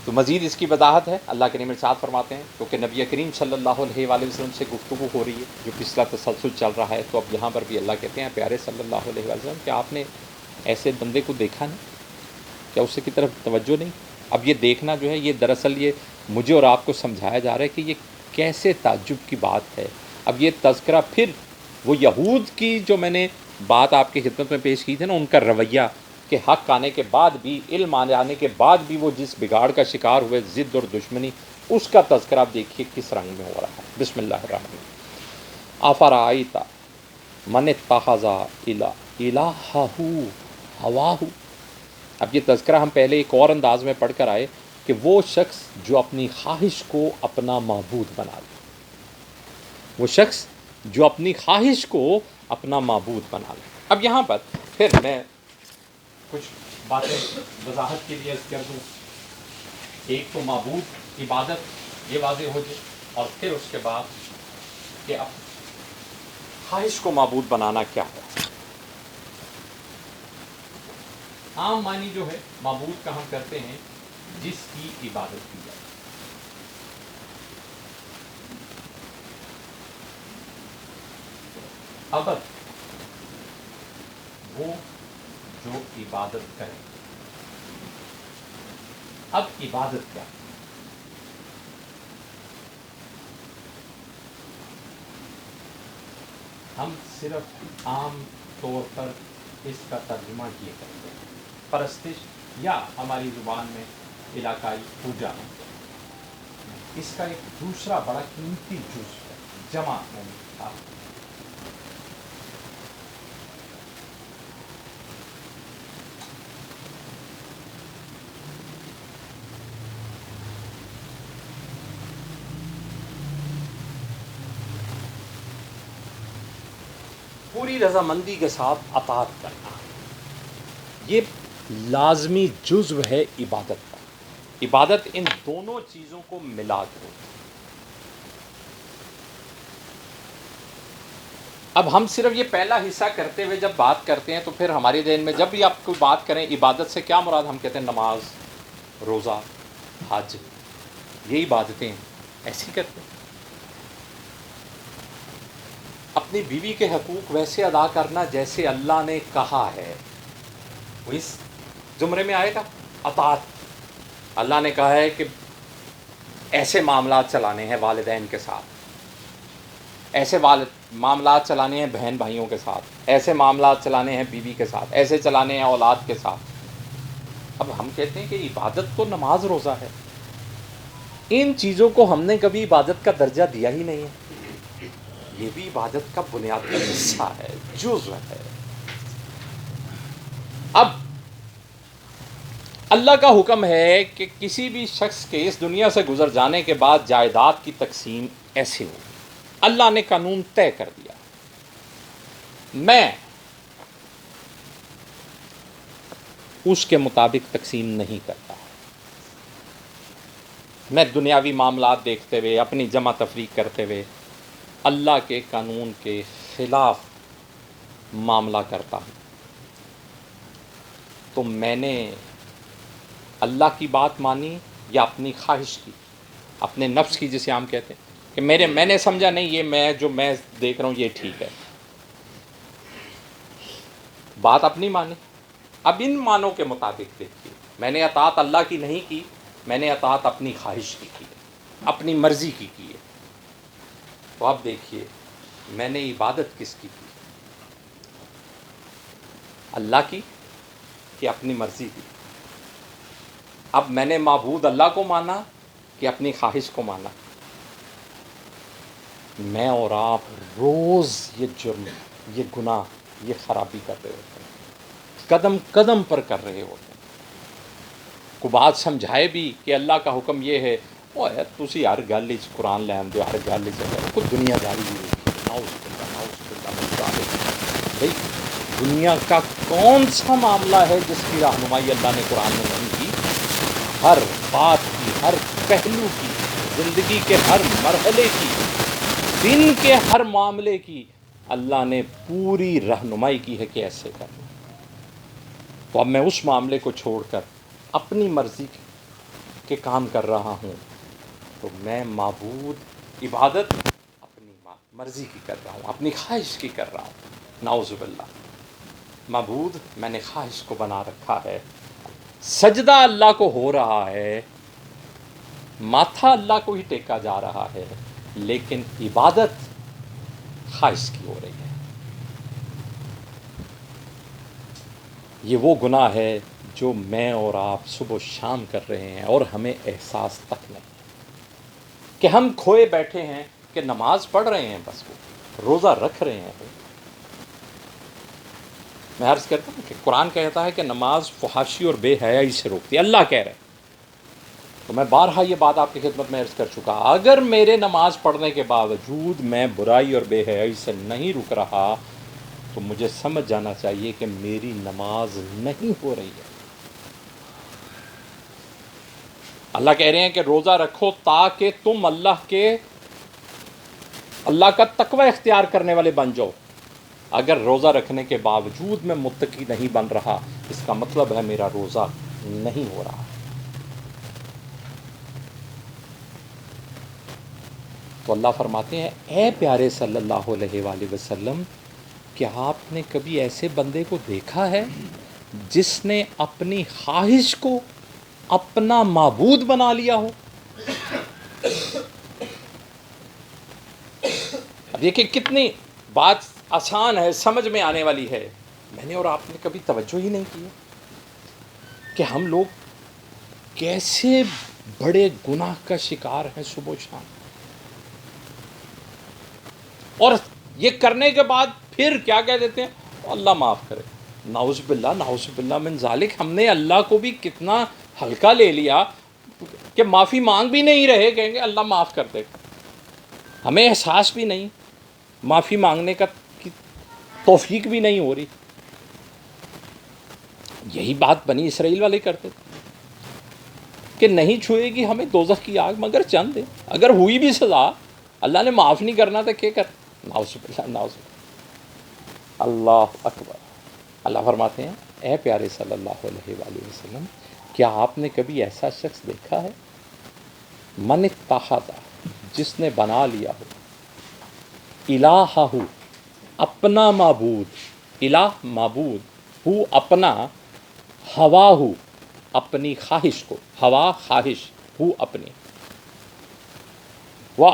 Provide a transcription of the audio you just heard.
تو مزید اس کی وضاحت ہے، اللہ کے نبی ارشاد فرماتے ہیں کیونکہ نبی کریم صلی اللہ علیہ وآلہ وسلم سے گفتگو ہو رہی ہے جو پچھلا تسلسل چل رہا ہے، تو اب یہاں پر بھی اللہ کہتے ہیں پیارے صلی اللہ علیہ وآلہ وسلم کہ آپ نے ایسے بندے کو دیکھا نہیں، کیا اس کی طرف توجہ نہیں؟ اب یہ دیکھنا جو ہے یہ دراصل یہ مجھے اور آپ کو سمجھایا جا رہا ہے کہ یہ کیسے تعجب کی بات ہے۔ اب یہ تذکرہ پھر وہ یہود کی جو میں نے بات آپ کی خدمت میں پیش کی تھی نا، ان کا رویہ کہ حق آنے کے بعد بھی، علم آنے آنے کے بعد بھی وہ جس بگاڑ کا شکار ہوئے، ضد اور دشمنی، اس کا تذکرہ آپ دیکھیے کس رنگ میں ہو رہا ہے۔ بسم اللہ الرحمن الرحیم۔ افرأیت من اتخذ الہہ ہواہ۔ اب یہ تذکرہ ہم پہلے ایک اور انداز میں پڑھ کر آئے کہ وہ شخص جو اپنی خواہش کو اپنا معبود بنا لے، وہ شخص جو اپنی خواہش کو اپنا معبود بنا لے۔ اب یہاں پر پھر میں کچھ باتیں وضاحت کے لیے عرض کر دوں۔ ایک تو معبود عبادت یہ واضح ہو جائے، اور پھر اس کے بعد کہ اب خواہش کو معبود بنانا کیا ہے۔ عام معنی جو ہے معبود کا ہم کرتے ہیں جس کی عبادت کی جائے۔ عبد وہ جو عبادت کرے۔ اب عبادت کیا؟ ہم صرف عام طور پر اس کا ترجمہ یہ کرتے ہیں پرستش، یا ہماری زبان میں علاقائی پوجا۔ اس کا ایک دوسرا بڑا قیمتی جز ہے، جمع میں نے کہا پوری رضامندی کے ساتھ اطاعت کرنا، یہ لازمی جزو ہے عبادت کا۔ عبادت ان دونوں چیزوں کو ملا کے ہوتی ہے۔ اب ہم صرف یہ پہلا حصہ کرتے ہوئے جب بات کرتے ہیں تو پھر ہمارے ذہن میں جب بھی آپ کوئی بات کریں عبادت سے کیا مراد، ہم کہتے ہیں نماز، روزہ، حج، یہ عبادتیں ہیں، ایسے ہی کرتے ہیں۔ اپنی بیوی کے حقوق ویسے ادا کرنا جیسے اللہ نے کہا ہے، وہ اس زمرے میں آئے گا۔ اطاعت، اللہ نے کہا ہے کہ ایسے معاملات چلانے ہیں والدین کے ساتھ، ایسے معاملات چلانے ہیں بہن بھائیوں کے ساتھ، ایسے معاملات چلانے ہیں بیوی کے ساتھ، ایسے چلانے ہیں اولاد کے ساتھ۔ اب ہم کہتے ہیں کہ عبادت تو نماز روزہ ہے، ان چیزوں کو ہم نے کبھی عبادت کا درجہ دیا ہی نہیں ہے۔ یہ بھی عبادت کا بنیادی حصہ ہے، جزو ہے۔ اب اللہ کا حکم ہے کہ کسی بھی شخص کے اس دنیا سے گزر جانے کے بعد جائیداد کی تقسیم ایسی ہو، اللہ نے قانون طے کر دیا۔ میں اس کے مطابق تقسیم نہیں کرتا، میں دنیاوی معاملات دیکھتے ہوئے، اپنی جمع تفریق کرتے ہوئے اللہ کے قانون کے خلاف معاملہ کرتا ہوں، تو میں نے اللہ کی بات مانی یا اپنی خواہش کی، اپنے نفس کی، جسے ہم کہتے ہیں کہ میں نے سمجھا نہیں یہ میں دیکھ رہا ہوں یہ ٹھیک ہے، بات اپنی مانی۔ اب ان معنوں کے مطابق دیکھیے، میں نے اطاعت اللہ کی نہیں کی، میں نے اطاعت اپنی خواہش کی ہے، اپنی مرضی کی ہے۔ تو اب دیکھیے میں نے عبادت کس کی اللہ کی کہ اپنی مرضی کی؟ اب میں نے معبود اللہ کو مانا کہ اپنی خواہش کو مانا؟ میں اور آپ روز یہ جرم، یہ گناہ، یہ خرابی کر رہے ہوتے ہیں، قدم قدم پر کر رہے ہوتے ہیں۔ کو بات سمجھائے بھی کہ اللہ کا حکم یہ ہے، وہ ہے تسی ہر گل وچ قرآن لین دو، ہر گل وچ کوئی دنیا داری بھی بھائی، دنیا کا کون سا معاملہ ہے جس کی رہنمائی اللہ نے قرآن میں نہیں کی؟ ہر بات کی، ہر پہلو کی، زندگی کے ہر مرحلے کی، دن کے ہر معاملے کی اللہ نے پوری رہنمائی کی ہے کہ ایسے کرنا۔ تو اب میں اس معاملے کو چھوڑ کر اپنی مرضی کی کے کام کر رہا ہوں تو میں معبود عبادت اپنی مرضی کی کر رہا ہوں، اپنی خواہش کی کر رہا ہوں، نعوذ باللہ۔ معبود میں نے خواہش کو بنا رکھا ہے، سجدہ اللہ کو ہو رہا ہے، ماتھا اللہ کو ہی ٹیکا جا رہا ہے، لیکن عبادت خواہش کی ہو رہی ہے۔ یہ وہ گناہ ہے جو میں اور آپ صبح و شام کر رہے ہیں اور ہمیں احساس تک نہیں کہ ہم کھوئے بیٹھے ہیں کہ نماز پڑھ رہے ہیں، بس وہ روزہ رکھ رہے ہیں۔ میں عرض کرتا ہوں کہ قرآن کہتا ہے کہ نماز فحاشی اور بے حیائی سے روکتی ہے، اللہ کہہ رہے ہیں۔ تو میں بارہا یہ بات آپ کی خدمت میں عرض کر چکا، اگر میرے نماز پڑھنے کے باوجود میں برائی اور بے حیائی سے نہیں رک رہا تو مجھے سمجھ جانا چاہیے کہ میری نماز نہیں ہو رہی ہے۔ اللہ کہہ رہے ہیں کہ روزہ رکھو تاکہ تم اللہ کا تقوی اختیار کرنے والے بن جاؤ۔ اگر روزہ رکھنے کے باوجود میں متقی نہیں بن رہا، اس کا مطلب ہے میرا روزہ نہیں ہو رہا۔ تو اللہ فرماتے ہیں، اے پیارے صلی اللہ علیہ وآلہ وسلم، کیا آپ نے کبھی ایسے بندے کو دیکھا ہے جس نے اپنی خواہش کو اپنا معبود بنا لیا ہو؟ اب دیکھیں کتنی بات آسان ہے، سمجھ میں آنے والی ہے، میں نے اور آپ نے کبھی توجہ ہی نہیں کی کہ ہم لوگ کیسے بڑے گناہ کا شکار ہیں صبح و شام، اور یہ کرنے کے بعد پھر کیا کہہ دیتے ہیں؟ اللہ معاف کرے۔ نعوذ باللہ من ذالک۔ ہم نے اللہ کو بھی کتنا ہلکا لے لیا کہ معافی مانگ بھی نہیں رہے، کہیں گے اللہ معاف کر دے گا۔ ہمیں احساس بھی نہیں، معافی مانگنے کا توفیق بھی نہیں ہو رہی۔ یہی بات بنی اسرائیل والے کرتے تھے کہ نہیں چھوئے گی ہمیں دوزخ کی آگ مگر چند دن، اگر ہوئی بھی سزا اللہ نے معاف نہیں کرنا تو کیا کر؟ نعوذ باللہ۔ اللہ اکبر۔ اللہ فرماتے ہیں، اے پیارے صلی اللہ علیہ وآلہ وسلم، کیا آپ نے کبھی ایسا شخص دیکھا ہے من اتخذ، جس نے بنا لیا ہو الہہ، اپنا معبود، الہ معبود، ہو اپنا، ہوا ہو اپنی خواہش کو، ہوا خواہش، ہو اپنی،